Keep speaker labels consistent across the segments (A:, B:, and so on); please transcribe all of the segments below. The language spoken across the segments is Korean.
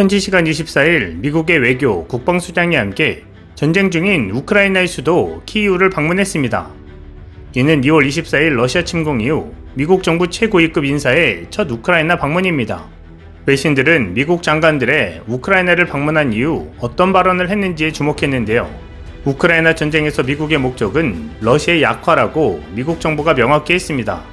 A: 현지 시간 24일 미국의 외교, 국방수장이 함께 전쟁 중인 우크라이나의 수도 키이우를 방문했습니다. 이는 2월 24일 러시아 침공 이후 미국 정부 최고위급 인사의 첫 우크라이나 방문입니다. 외신들은 미국 장관들의 우크라이나를 방문한 이후 어떤 발언을 했는지에 주목했는데요. 우크라이나 전쟁에서 미국의 목적은 러시아의 약화라고 미국 정부가 명확히 했습니다.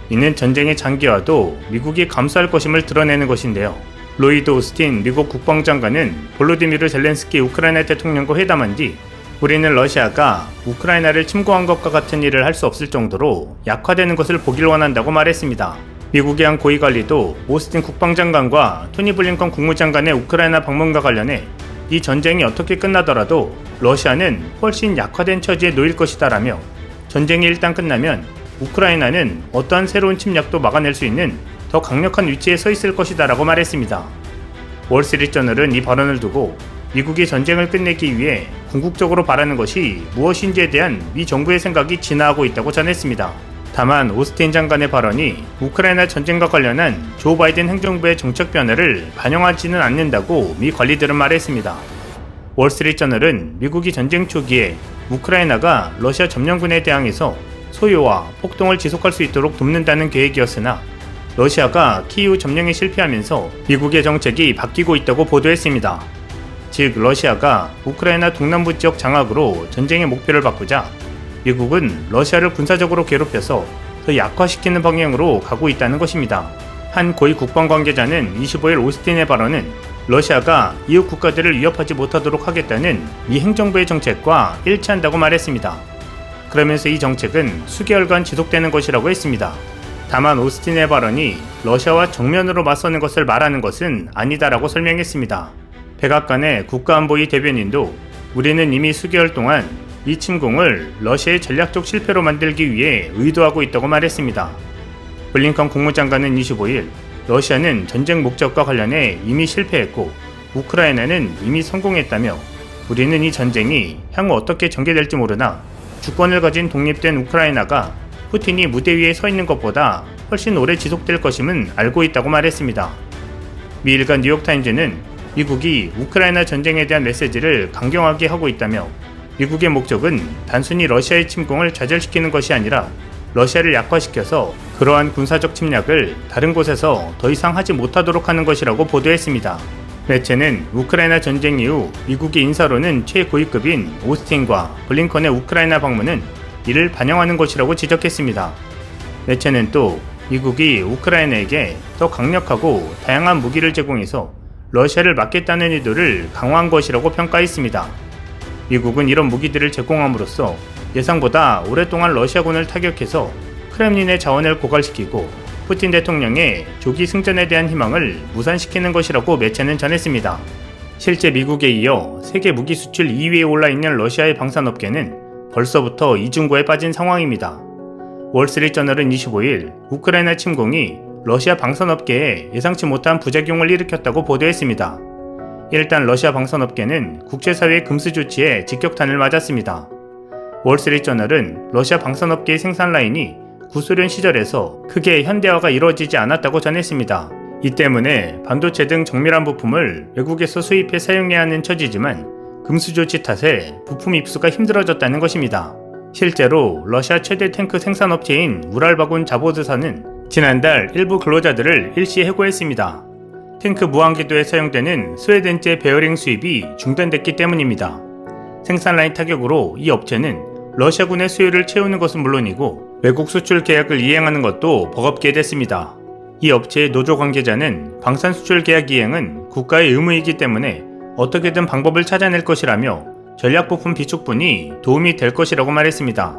A: 이는 전쟁의 장기화도 미국이 감수할 것임을 드러내는 것인데요. 로이드 오스틴 미국 국방장관은 볼로디미르 젤렌스키 우크라이나 대통령과 회담한 뒤 우리는 러시아가 우크라이나를 침공한 것과 같은 일을 할 수 없을 정도로 약화되는 것을 보길 원한다고 말했습니다. 미국의 한 고위관리도 오스틴 국방장관과 토니 블링컨 국무장관의 우크라이나 방문과 관련해 이 전쟁이 어떻게 끝나더라도 러시아는 훨씬 약화된 처지에 놓일 것이다라며 전쟁이 일단 끝나면 우크라이나는 어떠한 새로운 침략도 막아낼 수 있는 더 강력한 위치에 서 있을 것이다라고 말했습니다. 월스트리트저널은 이 발언을 두고 미국이 전쟁을 끝내기 위해 궁극적으로 바라는 것이 무엇인지에 대한 미 정부의 생각이 진화하고 있다고 전했습니다. 다만 오스틴 장관의 발언이 우크라이나 전쟁과 관련한 조 바이든 행정부의 정책 변화를 반영하지는 않는다고 미 관리들은 말했습니다. 월스트리트저널은 미국이 전쟁 초기에 우크라이나가 러시아 점령군에 대항해서 소요와 폭동을 지속할 수 있도록 돕는다는 계획이었으나 러시아가 키이우 점령에 실패하면서 미국의 정책이 바뀌고 있다고 보도했습니다. 즉 러시아가 우크라이나 동남부 지역 장악으로 전쟁의 목표를 바꾸자 미국은 러시아를 군사적으로 괴롭혀서 더 약화시키는 방향으로 가고 있다는 것입니다. 한 고위 국방 관계자는 25일 오스틴의 발언은 러시아가 이웃 국가들을 위협하지 못하도록 하겠다는 미 행정부의 정책과 일치한다고 말했습니다. 그러면서 이 정책은 수개월간 지속되는 것이라고 했습니다. 다만 오스틴의 발언이 러시아와 정면으로 맞서는 것을 말하는 것은 아니다라고 설명했습니다. 백악관의 국가안보위 대변인도 우리는 이미 수개월 동안 이 침공을 러시아의 전략적 실패로 만들기 위해 의도하고 있다고 말했습니다. 블링컨 국무장관은 25일 러시아는 전쟁 목적과 관련해 이미 실패했고 우크라이나는 이미 성공했다며 우리는 이 전쟁이 향후 어떻게 전개될지 모르나 주권을 가진 독립된 우크라이나가 푸틴이 무대 위에 서 있는 것보다 훨씬 오래 지속될 것임은 알고 있다고 말했습니다. 미 일간 뉴욕타임즈는 미국이 우크라이나 전쟁에 대한 메시지를 강경하게 하고 있다며 미국의 목적은 단순히 러시아의 침공을 좌절시키는 것이 아니라 러시아를 약화시켜서 그러한 군사적 침략을 다른 곳에서 더 이상 하지 못하도록 하는 것이라고 보도했습니다. 매체는 우크라이나 전쟁 이후 미국의 인사로는 최고위급인 오스틴과 블링컨의 우크라이나 방문은 이를 반영하는 것이라고 지적했습니다. 매체는 또 미국이 우크라이나에게 더 강력하고 다양한 무기를 제공해서 러시아를 막겠다는 의도를 강화한 것이라고 평가했습니다. 미국은 이런 무기들을 제공함으로써 예상보다 오랫동안 러시아군을 타격해서 크렘린의 자원을 고갈시키고 푸틴 대통령의 조기 승전에 대한 희망을 무산시키는 것이라고 매체는 전했습니다. 실제 미국에 이어 세계 무기 수출 2위에 올라있는 러시아의 방산업계는 벌써부터 이중고에 빠진 상황입니다. 월스트리트저널은 25일 우크라이나 침공이 러시아 방산업계에 예상치 못한 부작용을 일으켰다고 보도했습니다. 일단 러시아 방산업계는 국제사회의 금수 조치에 직격탄을 맞았습니다. 월스트리트저널은 러시아 방산업계의 생산 라인이 구소련 시절에서 크게 현대화가 이루어지지 않았다고 전했습니다. 이 때문에 반도체 등 정밀한 부품을 외국에서 수입해 사용해야 하는 처지지만 금수 조치 탓에 부품 입수가 힘들어졌다는 것입니다. 실제로 러시아 최대 탱크 생산업체인 우랄바군 자보드사는 지난달 일부 근로자들을 일시 해고했습니다. 탱크 무한궤도에 사용되는 스웨덴제 베어링 수입이 중단됐기 때문입니다. 생산 라인 타격으로 이 업체는 러시아군의 수요를 채우는 것은 물론이고 외국 수출 계약을 이행하는 것도 버겁게 됐습니다. 이 업체의 노조 관계자는 방산 수출 계약 이행은 국가의 의무이기 때문에 어떻게든 방법을 찾아낼 것이라며 전략부품 비축분이 도움이 될 것이라고 말했습니다.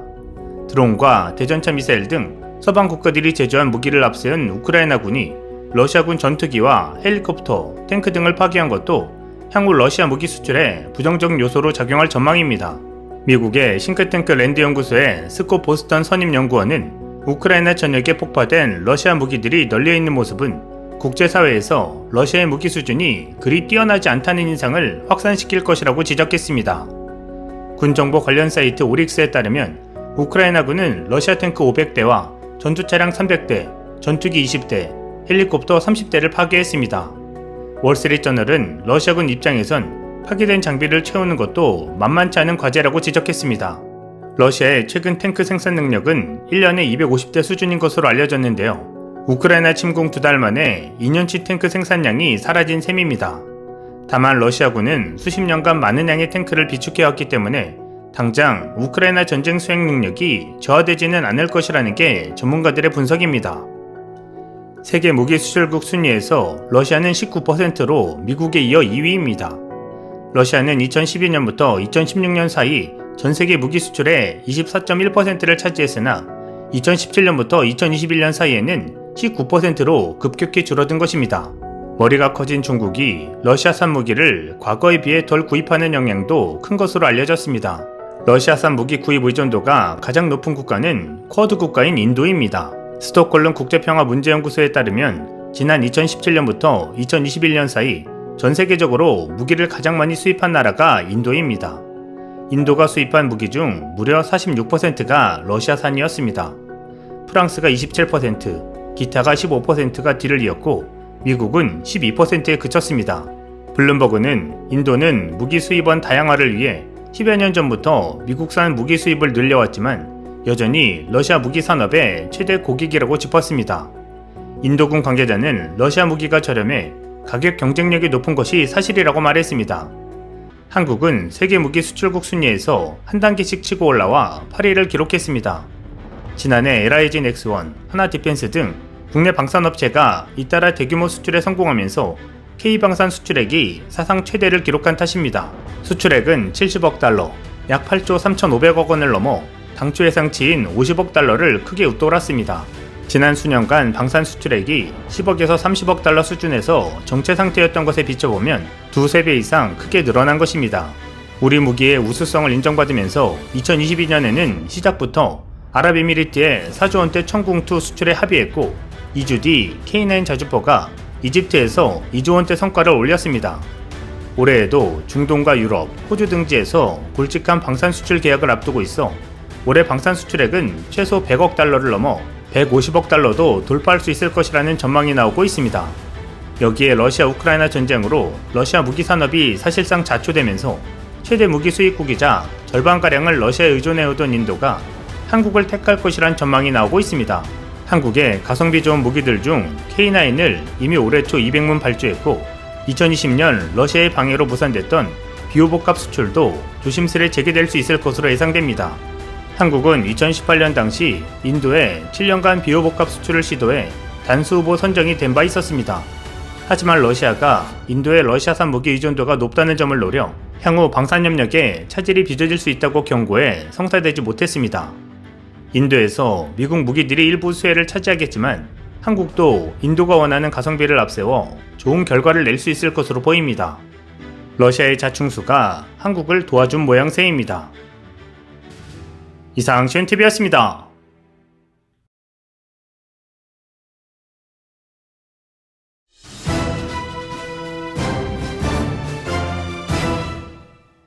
A: 드론과 대전차 미사일 등 서방 국가들이 제조한 무기를 앞세운 우크라이나군이 러시아군 전투기와 헬리콥터, 탱크 등을 파기한 것도 향후 러시아 무기 수출에 부정적 요소로 작용할 전망입니다. 미국의 싱크탱크 랜드 연구소의 스콧 보스턴 선임 연구원은 우크라이나 전역에 폭파된 러시아 무기들이 널려있는 모습은 국제사회에서 러시아의 무기 수준이 그리 뛰어나지 않다는 인상을 확산시킬 것이라고 지적했습니다. 군정보 관련 사이트 오릭스에 따르면 우크라이나군은 러시아 탱크 500대와 전투차량 300대, 전투기 20대, 헬리콥터 30대를 파괴했습니다. 월스트리트저널은 러시아군 입장에선 파괴된 장비를 채우는 것도 만만치 않은 과제라고 지적했습니다. 러시아의 최근 탱크 생산 능력은 1년에 250대 수준인 것으로 알려졌는데요. 우크라이나 침공 2달 만에 2년치 탱크 생산량이 사라진 셈입니다. 다만 러시아군은 수십 년간 많은 양의 탱크를 비축해왔기 때문에 당장 우크라이나 전쟁 수행 능력이 저하되지는 않을 것이라는 게 전문가들의 분석입니다. 세계 무기 수출국 순위에서 러시아는 19%로 미국에 이어 2위입니다. 러시아는 2012년부터 2016년 사이 전 세계 무기 수출의 24.1%를 차지했으나 2017년부터 2021년 사이에는 19%로 급격히 줄어든 것입니다. 머리가 커진 중국이 러시아산 무기를 과거에 비해 덜 구입하는 영향도 큰 것으로 알려졌습니다. 러시아산 무기 구입 의존도가 가장 높은 국가는 쿼드 국가인 인도입니다. 스톡홀름 국제평화문제연구소에 따르면 지난 2017년부터 2021년 사이 전 세계적으로 무기를 가장 많이 수입한 나라가 인도입니다. 인도가 수입한 무기 중 무려 46%가 러시아산이었습니다. 프랑스가 27%, 기타가 15%가 뒤를 이었고 미국은 12%에 그쳤습니다. 블룸버그는 인도는 무기 수입원 다양화를 위해 10여 년 전부터 미국산 무기 수입을 늘려왔지만 여전히 러시아 무기 산업의 최대 고객이라고 짚었습니다. 인도군 관계자는 러시아 무기가 저렴해 가격 경쟁력이 높은 것이 사실이라고 말했습니다. 한국은 세계 무기 수출국 순위에서 한 단계씩 치고 올라와 8위를 기록했습니다. 지난해 LIG 넥스원, 하나디펜스 등 국내 방산업체가 잇따라 대규모 수출에 성공하면서 K방산 수출액이 사상 최대를 기록한 탓입니다. 수출액은 70억 달러, 약 8조 3,500억 원을 넘어 당초 예상치인 50억 달러를 크게 웃돌았습니다. 지난 수년간 방산 수출액이 10억에서 30억 달러 수준에서 정체 상태였던 것에 비춰보면 두세 배 이상 크게 늘어난 것입니다. 우리 무기의 우수성을 인정받으면서 2022년에는 시작부터 아랍에미리트에 4조 원대 천궁2 수출에 합의했고 2주 뒤 K9 자주포가 이집트에서 2조 원대 성과를 올렸습니다. 올해에도 중동과 유럽, 호주 등지에서 굵직한 방산 수출 계약을 앞두고 있어 올해 방산 수출액은 최소 100억 달러를 넘어 150억 달러도 돌파할 수 있을 것이라는 전망이 나오고 있습니다. 여기에 러시아 우크라이나 전쟁으로 러시아 무기 산업이 사실상 자초되면서 최대 무기 수입국이자 절반가량을 러시아에 의존해오던 인도가 한국을 택할 것이란 전망이 나오고 있습니다. 한국의 가성비 좋은 무기들 중 K9을 이미 올해 초 200문 발주했고 2020년 러시아의 방해로 무산됐던 비호복합 수출도 조심스레 재개될 수 있을 것으로 예상됩니다. 한국은 2018년 당시 인도에 7년간 비호복합 수출을 시도해 단수 후보 선정이 된 바 있었습니다. 하지만 러시아가 인도의 러시아산 무기 의존도가 높다는 점을 노려 향후 방산협력에 차질이 빚어질 수 있다고 경고해 성사되지 못했습니다. 인도에서 미국 무기들이 일부 수혜를 차지하겠지만 한국도 인도가 원하는 가성비를 앞세워 좋은 결과를 낼 수 있을 것으로 보입니다. 러시아의 자충수가 한국을 도와준 모양새입니다. 이상 시온TV였습니다.